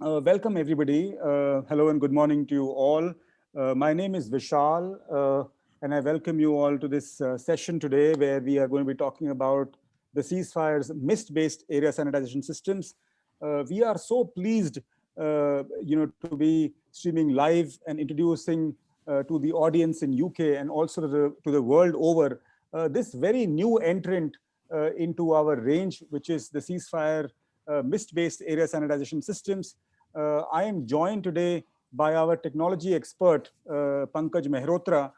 Welcome, everybody. Hello and good morning to you all. My name is Vishal, and I welcome you all to this session today where we are going to be talking about the ceasefire's mist-based area sanitization systems. We are so pleased, to be streaming live and introducing to the audience in UK and also to the world over this very new entrant into our range, which is the ceasefire mist-based area sanitization systems. I am joined today by our technology expert, Pankaj Mehrotra,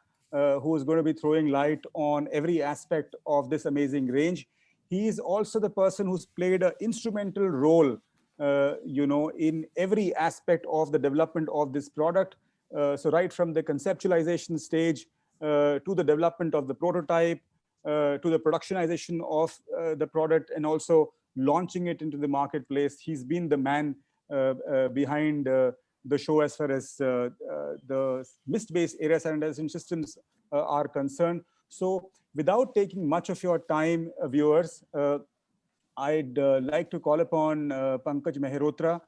who is going to be throwing light on every aspect of this amazing range. He is also the person who's played an instrumental role, in every aspect of the development of this product. So right from the conceptualization stage to the development of the prototype, to the productionization of the product and also launching it into the marketplace. He's been the man behind the show as far as the mist-based area sanitization systems are concerned. So without taking much of your time, viewers, I'd like to call upon Pankaj Mehrotra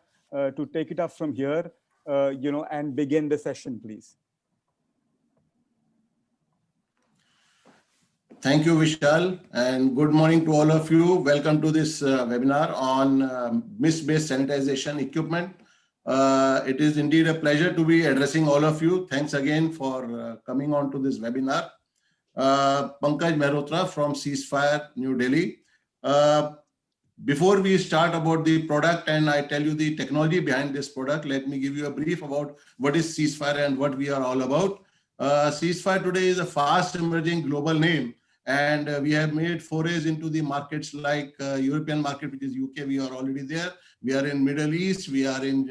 to take it up from here, and begin the session, please. Thank you, Vishal, and good morning to all of you. Welcome to this webinar on mist-based sanitization equipment. It is indeed a pleasure to be addressing all of you. Thanks again for coming on to this webinar. Pankaj Mehrotra from Ceasefire, New Delhi. Before we start about the product and I tell you the technology behind this product, let me give you a brief about what is Ceasefire and what we are all about. Ceasefire today is a fast emerging global name, and we have made forays into the markets like European market, which is UK. We are already there. We are in Middle East. We are in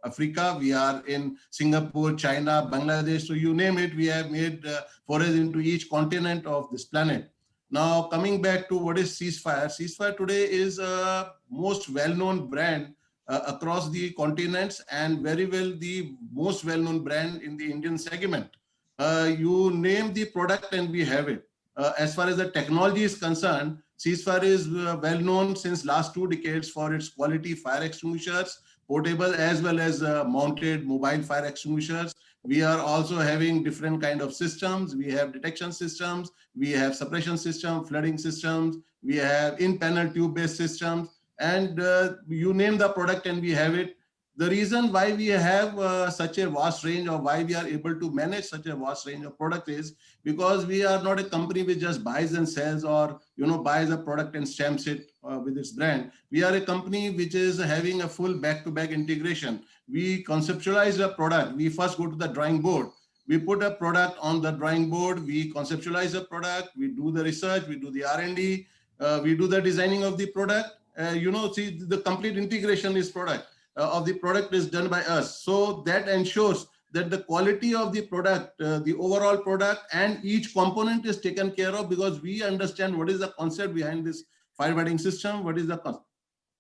Africa. We are in Singapore, China, Bangladesh. So you name it, we have made forays into each continent of this planet. Now, coming back to what is Ceasefire. Ceasefire today is a most well-known brand across the continents and very well the most well-known brand in the Indian segment. You name the product and we have it. As far as the technology is concerned, Ceasefire is well-known since last 2 decades for its quality fire extinguishers, portable as well as mounted mobile fire extinguishers. We are also having different kind of systems. We have detection systems, we have suppression system, flooding systems, we have in-panel tube-based systems, and you name the product and we have it. The reason why we have such a vast range, or why we are able to manage such a vast range of product, is because we are not a company which just buys and sells, or buys a product and stamps it with its brand. We are a company which is having a full back-to-back integration. We conceptualize a product. We first go to the drawing board. We put a product on the drawing board. We conceptualize a product. We do the research. We do the R&D. We do the designing of the product. See, the complete integration is product. Of the product is done by us. So that ensures that the quality of the product, the overall product and each component is taken care of, because we understand what is the concept behind this firefighting system, what is the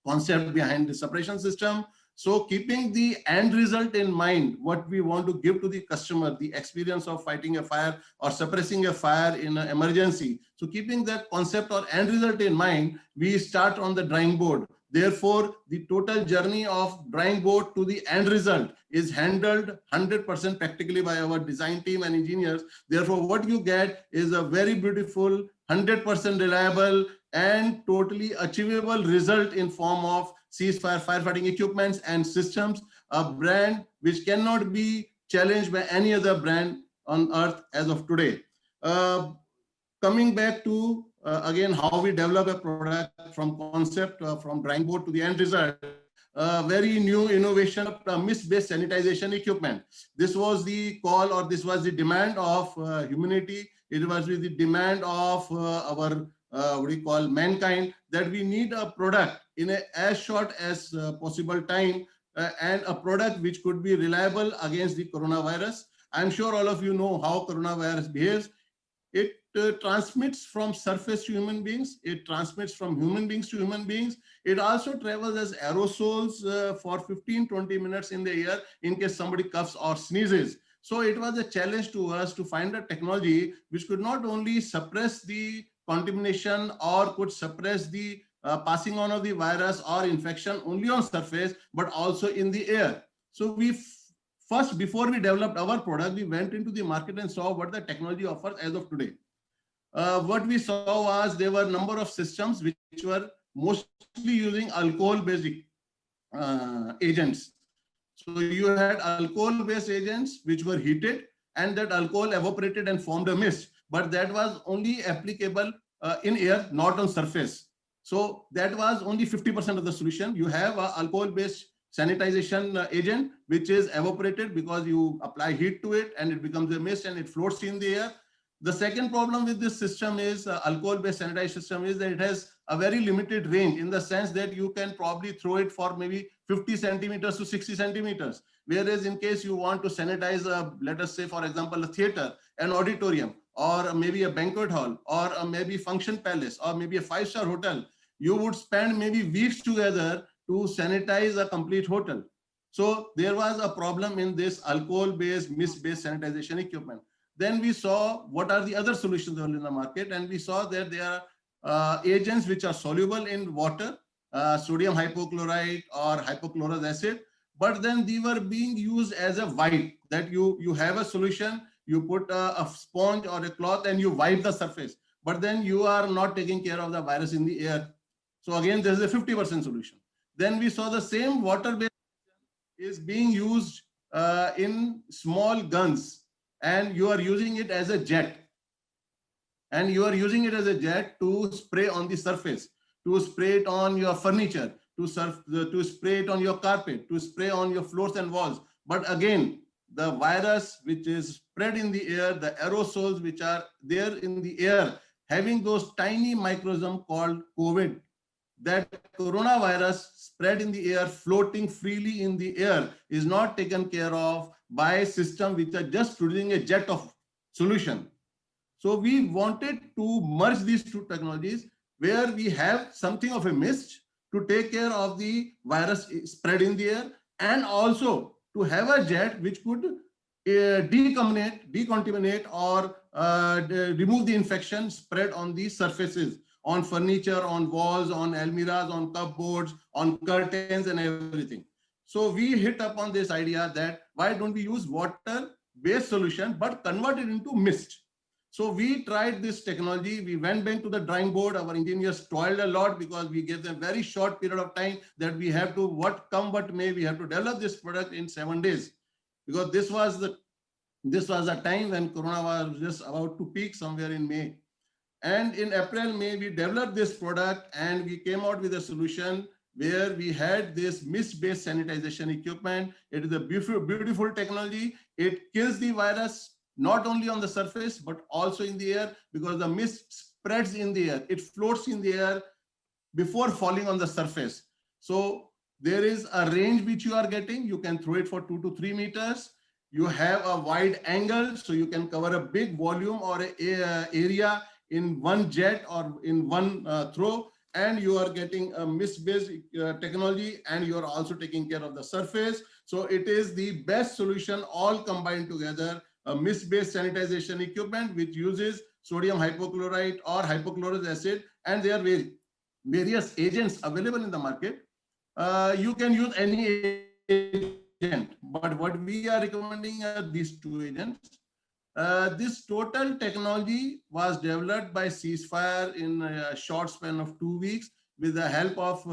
concept behind the suppression system. So keeping the end result in mind, what we want to give to the customer, the experience of fighting a fire or suppressing a fire in an emergency. So keeping that concept or end result in mind, we start on the drawing board. Therefore, the total journey of drawing board to the end result is handled 100% practically by our design team and engineers. Therefore, what you get is a very beautiful, 100% reliable and totally achievable result in form of Ceasefire firefighting equipments and systems, a brand which cannot be challenged by any other brand on earth as of today. Coming back to again how we develop a product from concept, from drawing board to the end result, very new innovation of mist-based sanitization equipment. This was the call, or this was the demand of humanity. It was the demand of our mankind, that we need a product in as short as possible time, and a product which could be reliable against the coronavirus. I'm sure all of you know how coronavirus behaves. It transmits from surface to human beings. It transmits from human beings to human beings. It also travels as aerosols for 15-20 minutes in the air in case somebody coughs or sneezes. So it was a challenge to us to find a technology which could not only suppress the contamination or could suppress the passing on of the virus or infection only on surface, but also in the air. So we first, before we developed our product, we went into the market and saw what the technology offers as of today. What we saw was there were a number of systems which were mostly using alcohol-based agents. So you had alcohol-based agents which were heated, and that alcohol evaporated and formed a mist. But that was only applicable in air, not on surface. So that was only 50% of the solution. You have an alcohol-based sanitization agent which is evaporated because you apply heat to it and it becomes a mist and it floats in the air. The second problem with this system is alcohol-based sanitization system is that it has a very limited range, in the sense that you can probably throw it for maybe 50 centimeters to 60 centimeters. Whereas in case you want to sanitize, let us say, for example, a theater, an auditorium, or maybe a banquet hall, or maybe function palace, or maybe a 5-star hotel, you would spend maybe weeks together to sanitize a complete hotel. So there was a problem in this alcohol-based, mist-based sanitization equipment. Then we saw what are the other solutions in the market, and we saw that there are agents which are soluble in water, sodium hypochlorite or hypochlorous acid, but then they were being used as a wipe, that you have a solution, you put a sponge or a cloth and you wipe the surface, but then you are not taking care of the virus in the air. So again, there is a 50% solution. Then we saw the same water-based is being used in small guns, and you are using it as a jet. And you are using it as a jet to spray on the surface, to spray it on your furniture, to spray it on your carpet, to spray on your floors and walls. But again, the virus which is spread in the air, the aerosols which are there in the air, having those tiny microorganisms called COVID, that coronavirus spread in the air, floating freely in the air, is not taken care of by systems which are just producing a jet of solution. So we wanted to merge these two technologies, where we have something of a mist to take care of the virus spread in the air, and also to have a jet which could decontaminate or remove the infection spread on these surfaces, on furniture, on walls, on almirahs, on cupboards, on curtains and everything. So we hit upon this idea that why don't we use water-based solution but convert it into mist. So we tried this technology. We went back to the drawing board. Our engineers toiled a lot because we gave them very short period of time that we have to, what come what may, we have to develop this product in 7 days. Because this was a time when Corona was just about to peak somewhere in May. And in April, May, we developed this product and we came out with a solution where we had this mist-based sanitization equipment. It is a beautiful technology. It kills the virus not only on the surface, but also in the air, because the mist spreads in the air. It floats in the air before falling on the surface. So there is a range which you are getting. You can throw it for 2 to 3 meters. You have a wide angle, so you can cover a big volume or a area in one jet or in one throw. And you are getting a mist-based technology, and you are also taking care of the surface. So it is the best solution all combined together. A mist-based sanitization equipment which uses sodium hypochlorite or hypochlorous acid, and there are various agents available in the market. You can use any agent, but what we are recommending are these two agents. This total technology was developed by Ceasefire in a short span of 2 weeks with the help of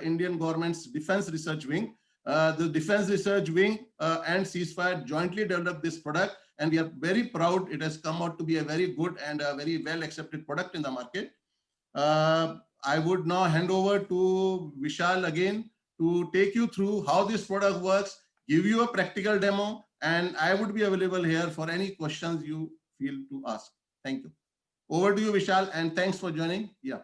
Indian government's Defense Research Wing. The Defense Research Wing and Ceasefire jointly developed this product, and we are very proud. It has come out to be a very good and a very well accepted product in the market. I would now hand over to Vishal again to take you through how this product works, give you a practical demo, and I would be available here for any questions you feel to ask. Thank you. Over to you, Vishal, and thanks for joining. Yeah.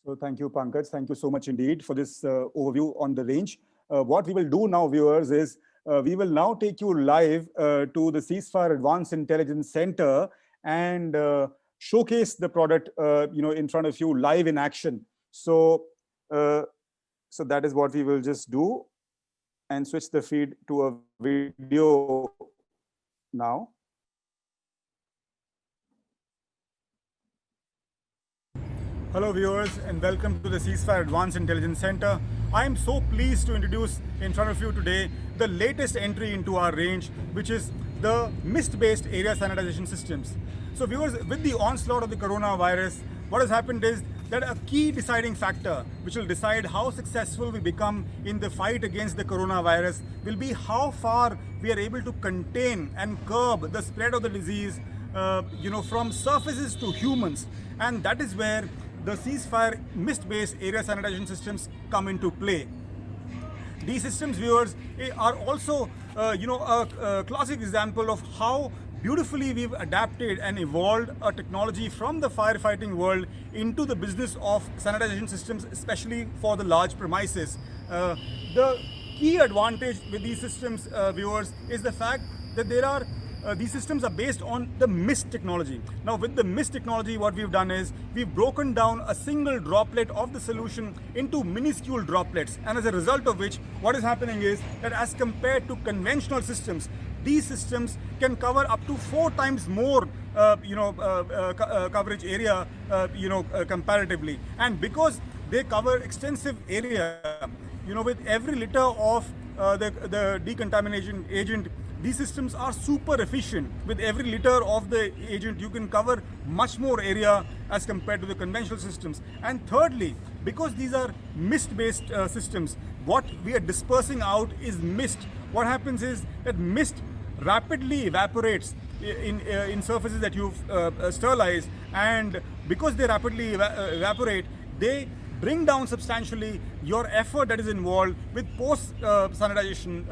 So thank you, Pankaj. Thank you so much indeed for this overview on the range. What we will do now, viewers, is we will now take you live to the Ceasefire Advanced Intelligence Center and showcase the product, in front of you live in action. So, so that is what we will just do, and switch the feed to a video now. Hello viewers and welcome to the Ceasefire Advanced Intelligence Center. I am so pleased to introduce in front of you today the latest entry into our range, which is the mist-based area sanitization systems. So viewers, with the onslaught of the coronavirus, what has happened is that a key deciding factor which will decide how successful we become in the fight against the coronavirus will be how far we are able to contain and curb the spread of the disease from surfaces to humans. And that is where the Ceasefire mist-based area sanitization systems come into play. These systems, viewers, are also a classic example of how beautifully we've adapted and evolved a technology from the firefighting world into the business of sanitization systems, especially for the large premises. The key advantage with these systems, viewers, is the fact that these systems are based on the mist technology. Now with the mist technology, what we've done is we've broken down a single droplet of the solution into minuscule droplets, and as a result of which, what is happening is that as compared to conventional systems, these systems can cover up to 4 times more coverage area comparatively. And because they cover extensive area, with every liter of the decontamination agent, these systems are super efficient. With every liter of the agent, you can cover much more area as compared to the conventional systems. And thirdly, because these are mist-based systems, what we are dispersing out is mist. What happens is that mist rapidly evaporates in surfaces that you've sterilized, and because they rapidly evaporate, they bring down substantially your effort that is involved with post-sanitization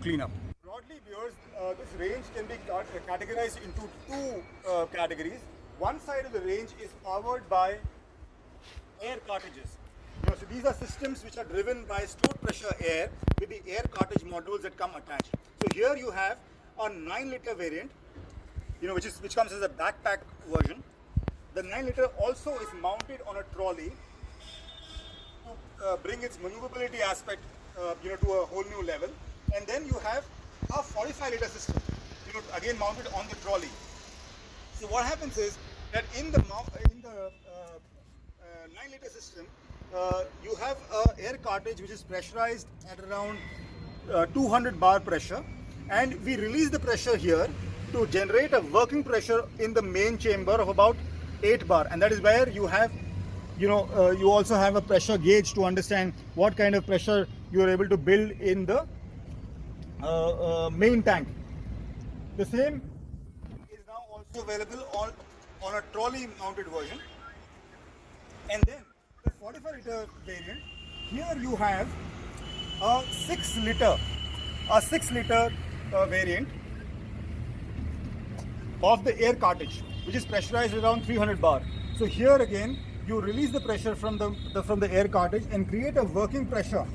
cleanup. Broadly, viewers, this range can be categorized into 2 categories. One side of the range is powered by air cartridges. So these are systems which are driven by stored pressure air with the air cartridge modules that come attached. So here you have a 9-liter variant, which comes as a backpack version. The 9-liter also is mounted on a trolley to bring its maneuverability aspect, to a whole new level. And then you have a 45-liter system, again mounted on the trolley. So what happens is that in the 9-liter system, you have an air cartridge which is pressurized at around 200 bar pressure, and we release the pressure here to generate a working pressure in the main chamber of about 8 bar, and that is where you have you also have a pressure gauge to understand what kind of pressure you are able to build in the main tank. The same is now also available on a trolley mounted version. And then the 45-liter variant, here you have a 6-liter variant of the air cartridge, which is pressurized around 300 bar. So here again, you release the pressure from the air cartridge and create a working pressure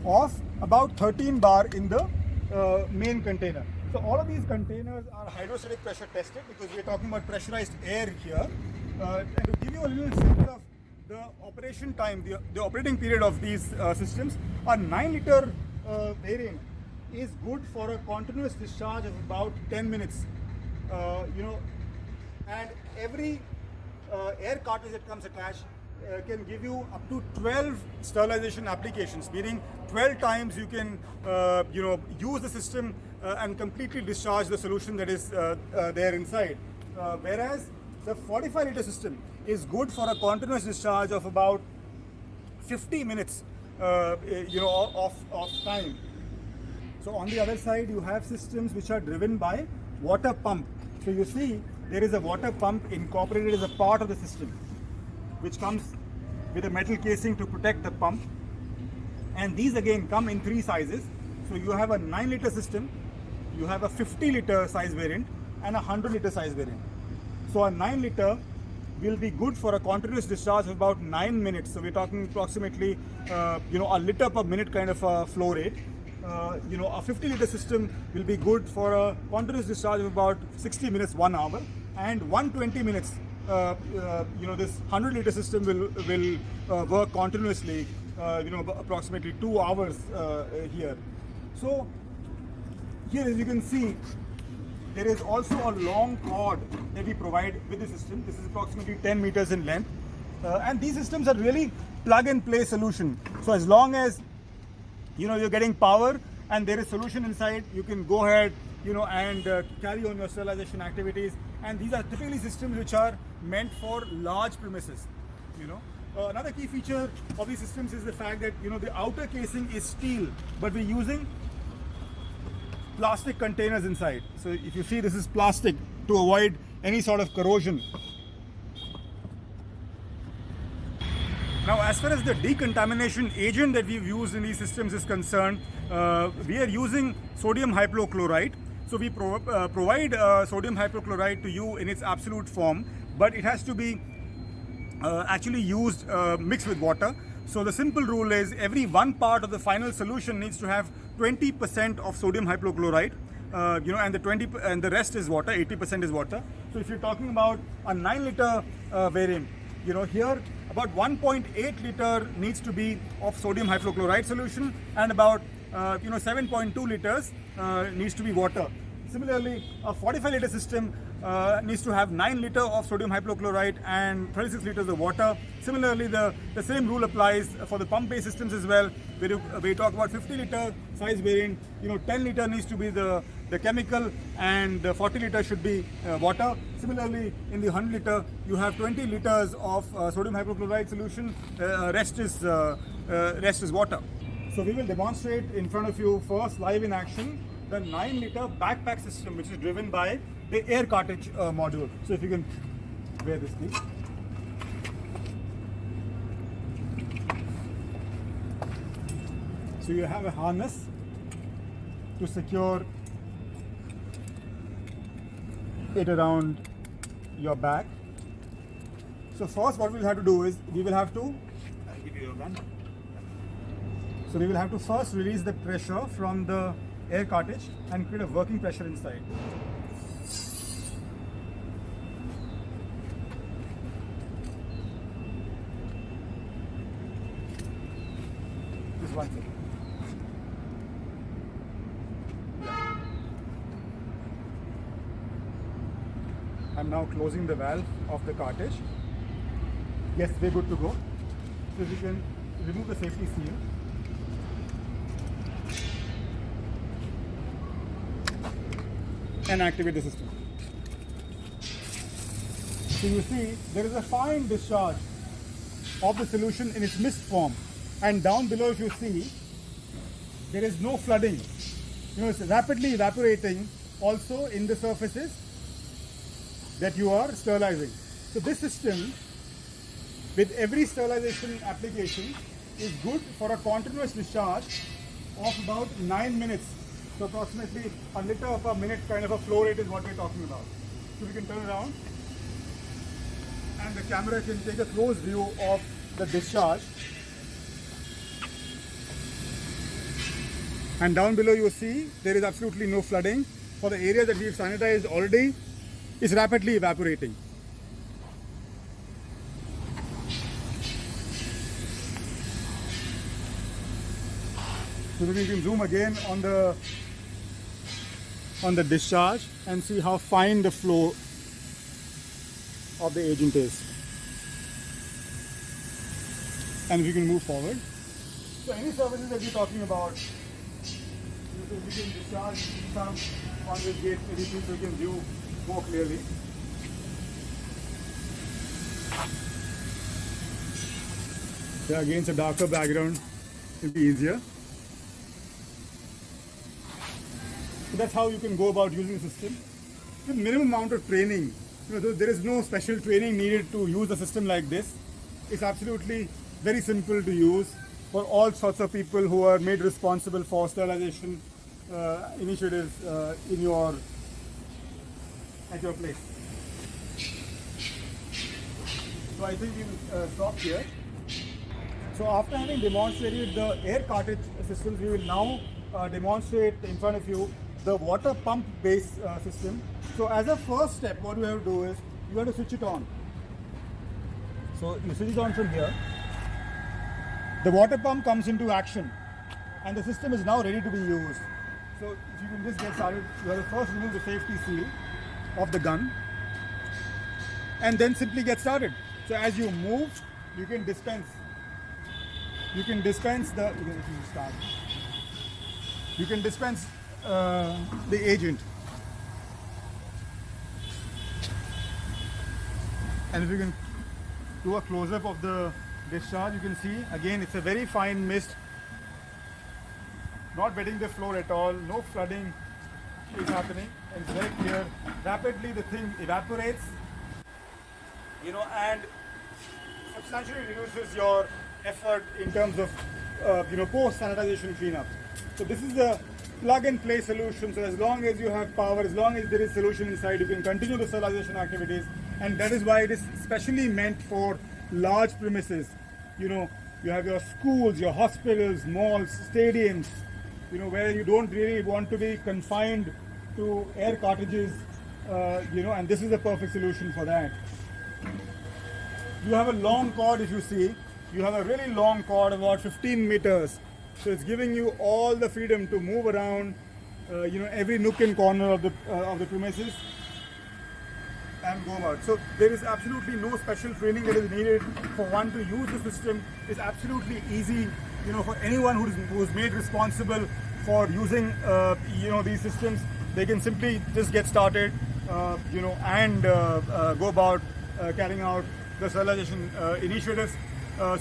of about 13 bar in the main container. So all of these containers are hydrostatic pressure tested, because we are talking about pressurized air here. And to give you a little sense of the operation time, the operating period of these systems, a 9-liter variant is good for a continuous discharge of about 10 minutes. And every air cartridge that comes attached can give you up to 12 sterilization applications, meaning 12 times you can use the system and completely discharge the solution that is there inside. Whereas the 45-liter system is good for a continuous discharge of about 50 minutes of time. So on the other side, you have systems which are driven by water pump. So you see there is a water pump incorporated as a part of the system, which comes with a metal casing to protect the pump. And these again come in 3 sizes. So you have a 9-liter system, you have a 50-liter size variant, and a 100-liter size variant. So a 9-liter will be good for a continuous discharge of about 9 minutes. So we're talking approximately a liter per minute kind of a flow rate. A 50-liter system will be good for a continuous discharge of about 60 minutes, 1 hour, and 120 minutes. This 100-liter system will work continuously, approximately 2 hours here. So here, as you can see, there is also a long cord that we provide with the system. This is approximately 10 meters in length, And these systems are really plug and play solution. So as long as you're getting power and there is solution inside, you can go ahead and carry on your sterilization activities. And these are typically systems which are meant for large premises. Another key feature of these systems is the fact that the outer casing is steel, but we're using plastic containers inside. So if you see, this is plastic to avoid any sort of corrosion. Now, as far as the decontamination agent that we've used in these systems is concerned, we are using sodium hypochlorite. So we provide sodium hypochlorite to you in its absolute form, but it has to be actually used mixed with water. So the simple rule is every 1 part of the final solution needs to have 20% of sodium hypochlorite, and the rest is water. 80% is water. So if you're talking about a 9-liter variant, here about 1.8 liter needs to be of sodium hypochlorite solution, and about 7.2 liters needs to be water. Similarly, a 45-liter system needs to have 9 liter of sodium hypochlorite and 36 liters of water. Similarly, the same rule applies for the pump-based systems as well. We talk about 50-liter size variant, 10 liter needs to be the chemical, and 40 liter should be water. Similarly, in the 100 liter, you have 20 liters of sodium hypochlorite solution. Rest is water. So we will demonstrate in front of you first live in action the 9-liter backpack system, which is driven by the air cartridge module. So if you can wear this, please. So you have a harness to secure it around your back. So first what we'll have to do is we will have to, I'll give you your gun. So we will have to first release the pressure from the air cartridge and create a working pressure inside. Just one second. Yeah. I'm now closing the valve of the cartridge. Yes, we're good to go. So we can remove the safety seal. And activate the system. So you see, there is a fine discharge of the solution in its mist form, and down below, if you see, there is no flooding. It's rapidly evaporating also in the surfaces that you are sterilizing. So this system, with every sterilization application, is good for a continuous discharge of about 9 minutes. So approximately a liter per minute kind of a flow rate is what we're talking about. So we can turn around and the camera can take a close view of the discharge. And down below you see there is absolutely no flooding. For the area that we've sanitized already, is rapidly evaporating. So we can zoom again on the discharge and see how fine the flow of the agent is. And we can move forward. So any services that we're talking about, we can discharge some on this gate, anything so we can view more clearly. Yeah, against a darker background, it'll be easier. So that's how you can go about using the system. With minimum amount of training, there is no special training needed to use a system like this. It's absolutely very simple to use for all sorts of people who are made responsible for sterilization initiatives at your place. So I think we'll stop here. So after having demonstrated the air cartridge systems, we will now demonstrate in front of you the water pump based system. So as a first step, what you have to do is you have to switch it on. So you switch it on from here. The water pump comes into action and the system is now ready to be used. So if you can just get started, you have to first remove the safety seal of the gun and then simply get started. So as you move you can dispense. You can dispense the. You can dispense the agent. And if you can do a close-up of the discharge, you can see again it's a very fine mist, not wetting the floor at all, no flooding is happening, and it's very clear. Rapidly the thing evaporates, and substantially reduces your effort in terms of post sanitization cleanup. So this is a plug and play solution. So as long as you have power, as long as there is solution inside, you can continue the sterilization activities, and that is why it is specially meant for large premises. You have your schools, your hospitals, malls, stadiums, where you don't really want to be confined to air cartridges, and this is the perfect solution for that. You have a long cord, if you see, you have a really long cord, about 15 meters. So it's giving you all the freedom to move around, every nook and corner of the premises and go about. So there is absolutely no special training that is needed for one to use the system. It's absolutely easy, for anyone who's made responsible for using, these systems. They can simply just get started, and go about carrying out the sterilization initiatives.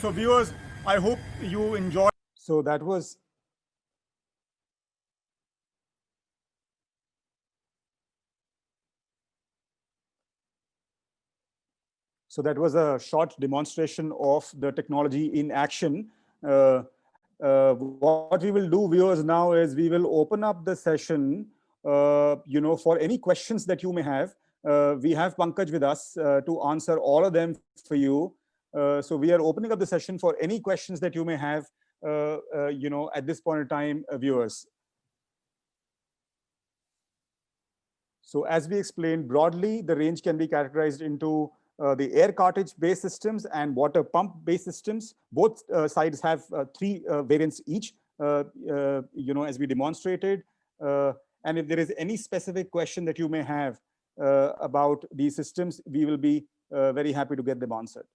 So viewers, I hope you enjoy. So that was a short demonstration of the technology in action. What we will do, viewers, now is we will open up the session, for any questions that you may have. We have Pankaj with us to answer all of them for you. So we are opening up the session for any questions that you may have, at this point in time, viewers. So as we explained, broadly, the range can be categorized into the air cartridge-based systems and water pump-based systems. Both sides have 3 variants each, as we demonstrated. And if there is any specific question that you may have about these systems, we will be very happy to get them answered.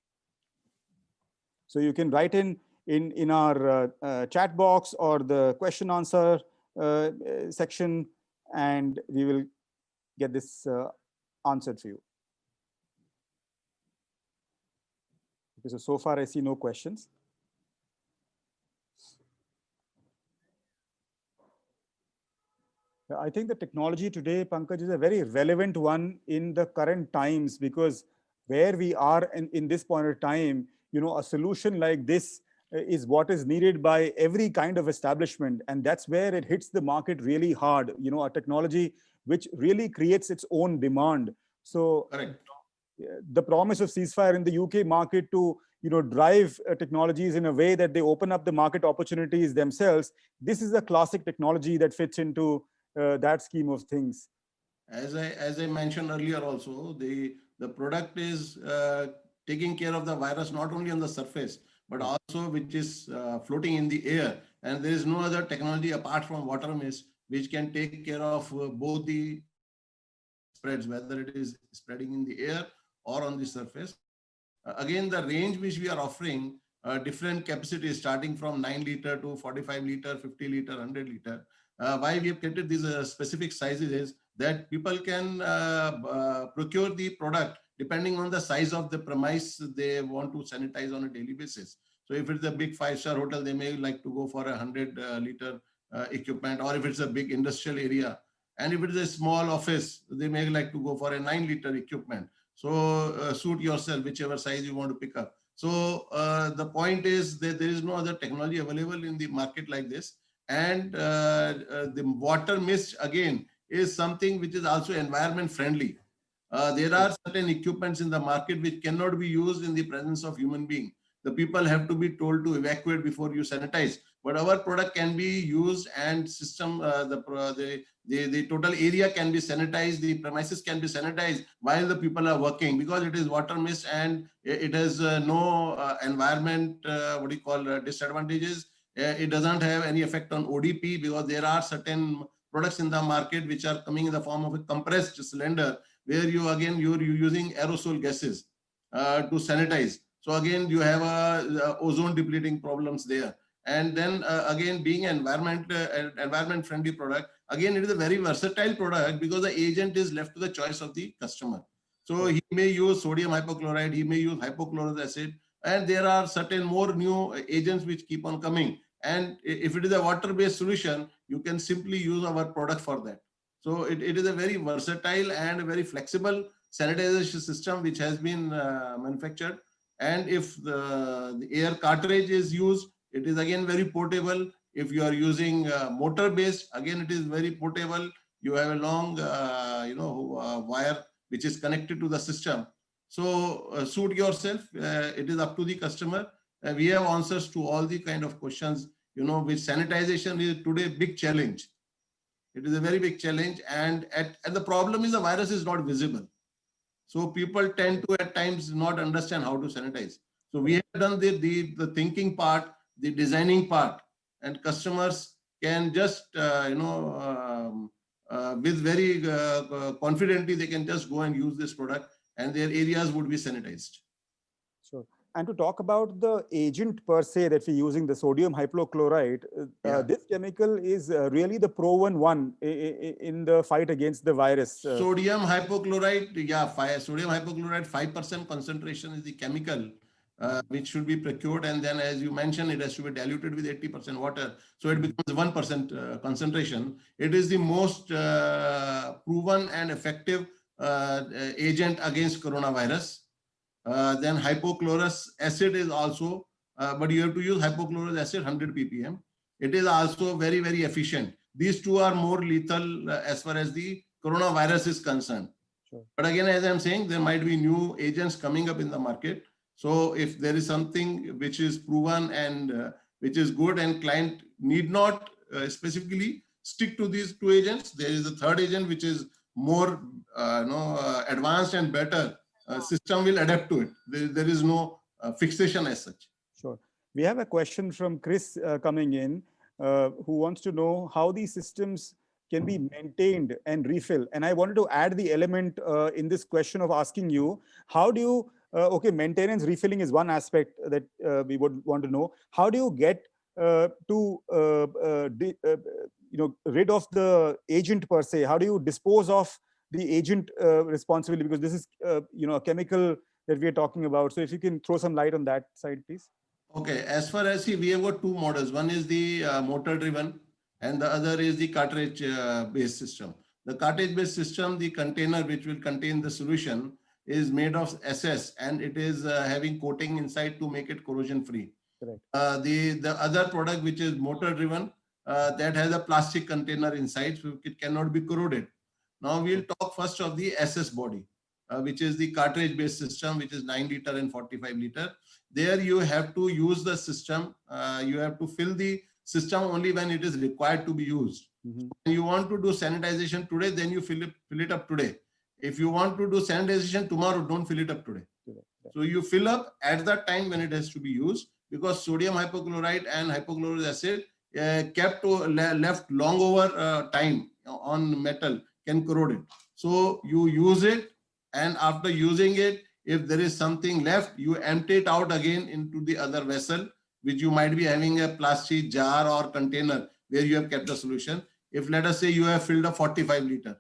So you can write in our chat box or the question answer section, and we will get this answered for you. Okay, so far I see no questions. I think the technology today, Pankaj, is a very relevant one in the current times, because where we are in this point of time, a solution like this is what is needed by every kind of establishment. And that's where it hits the market really hard, a technology which really creates its own demand. So the promise of Ceasefire in the UK market to drive technologies in a way that they open up the market opportunities themselves. This is a classic technology that fits into that scheme of things. As I mentioned earlier, also the product is taking care of the virus not only on the surface but also which is floating in the air. And there is no other technology apart from water mist which can take care of both the spreads, whether it is spreading in the air or on the surface. Again, the range which we are offering, different capacities starting from 9 liter to 45 liter, 50 liter, 100 liter. Why we have created these specific sizes is that people can procure the product depending on the size of the premise they want to sanitize on a daily basis. So if it's a big 5-star hotel, they may like to go for a 100 liter equipment, or if it's a big industrial area. And if it's a small office, they may like to go for a 9 liter equipment. So suit yourself, whichever size you want to pick up. So the point is that there is no other technology available in the market like this. And the water mist, again, is something which is also environment friendly. There are certain equipments in the market which cannot be used in the presence of human being. The people have to be told to evacuate before you sanitize. But our product can be used, and system, the total area can be sanitized, the premises can be sanitized while the people are working, because it is water mist and it has no environment, disadvantages. It doesn't have any effect on ODP, because there are certain products in the market which are coming in the form of a compressed cylinder, where you're using aerosol gases to sanitize. So again, you have a ozone depleting problems there. And then again, being an environment friendly product, again, it is a very versatile product because the agent is left to the choice of the customer. So he may use sodium hypochlorite, he may use hypochlorous acid, and there are certain more new agents which keep on coming. And if it is a water-based solution, you can simply use our product for that. So it is a very versatile and very flexible sanitization system which has been manufactured. And if the air cartridge is used, it is again very portable. If you are using motor-based, again it is very portable. You have a long, wire which is connected to the system. So suit yourself. It is up to the customer. We have answers to all the kind of questions. Which sanitization is today big challenge. It is a very big challenge, and the problem is the virus is not visible. So people tend to at times not understand how to sanitize. So we have done the thinking part, the designing part, and customers can just with very confidently they can just go and use this product, and their areas would be sanitized. Sure. And to talk about the agent per se that we're using, the sodium hypochlorite, this chemical is really the proven one in the fight against the virus. Sodium hypochlorite, sodium hypochlorite 5% concentration is the chemical which should be procured, and then as you mentioned, it has to be diluted with 80% water, so it becomes 1% concentration. It is the most proven and effective agent against coronavirus. Then hypochlorous acid is also, but you have to use hypochlorous acid 100 ppm. It is also very, very efficient. These two are more lethal as far as the coronavirus is concerned. Sure. But again, as I'm saying, there might be new agents coming up in the market. So if there is something which is proven and which is good, and client need not specifically stick to these two agents, there is a third agent which is more advanced and better. System will adapt to it. There is no fixation as such. Sure. We have a question from Chris coming in, who wants to know how these systems can be maintained and refill. And I wanted to add the element in this question of asking you, how do you, maintenance, refilling is one aspect that we would want to know. How do you get rid of the agent per se? How do you dispose of the agent responsibility? Because this is, a chemical that we are talking about. So if you can throw some light on that side, please. Okay, as far as we have got two models. One is the motor driven, and the other is the cartridge based system. The cartridge based system, the container which will contain the solution is made of SS, and it is having coating inside to make it corrosion free. Correct. The other product which is motor driven, that has a plastic container inside, so it cannot be corroded. Now we'll talk first of the SS body, which is the cartridge based system, which is 9 liter and 45 liter. There you have to use the system. You have to fill the system only when it is required to be used. Mm-hmm. When you want to do sanitization today, then you fill it up today. If you want to do sanitization tomorrow, don't fill it up today. So you fill up at that time when it has to be used, because sodium hypochlorite and hypochlorous acid left long over time on metal can corrode it. So you use it, and after using it, if there is something left, you empty it out again into the other vessel, which you might be having a plastic jar or container where you have kept the solution. If let us say you have filled a 45 liter,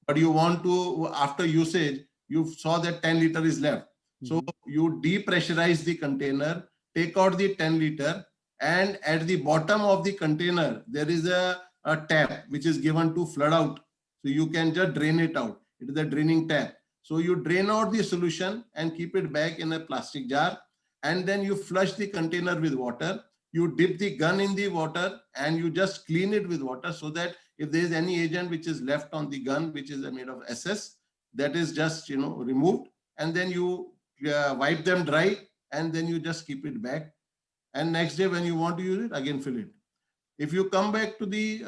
but you want to, after usage, you saw that 10 liter is left. So you depressurize the container, take out the 10 liter, and at the bottom of the container, there is a tap which is given to flood out. So you can just drain it out. It is a draining tap. So you drain out the solution and keep it back in a plastic jar. And then you flush the container with water. You dip the gun in the water and you just clean it with water, so that if there is any agent which is left on the gun, which is made of SS, that is just, removed. And then you wipe them dry, and then you just keep it back. And next day when you want to use it, again fill it. If you come back to the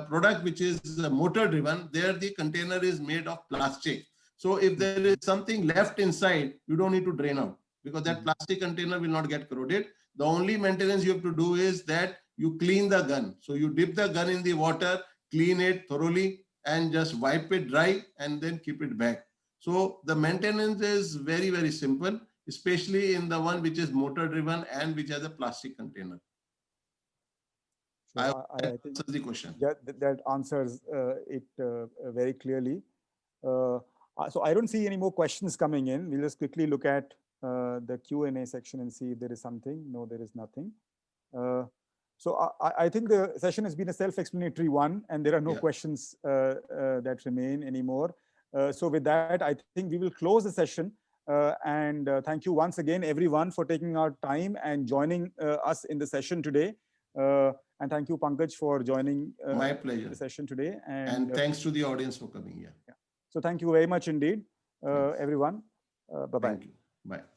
product which is motor driven, there the container is made of plastic. So if there is something left inside, you don't need to drain out, because that plastic container will not get corroded. The only maintenance you have to do is that you clean the gun. So you dip the gun in the water, clean it thoroughly, and just wipe it dry, and then keep it back. So the maintenance is very, very simple. especially in the one which is motor driven and which has a plastic container. I hope that think answers the question. that answers it very clearly. So I don't see any more questions coming in. We'll just quickly look at the Q&A section and see if there is something. No, there is nothing. So I think the session has been a self-explanatory one, and there are no questions that remain anymore. So with that, I think we will close the session. And thank you once again, everyone, for taking our time and joining us in the session today. And thank you, Pankaj, for joining My pleasure. the session today. And thanks to the audience for coming here. So thank you very much indeed, everyone. Bye-bye. Thank you. Bye.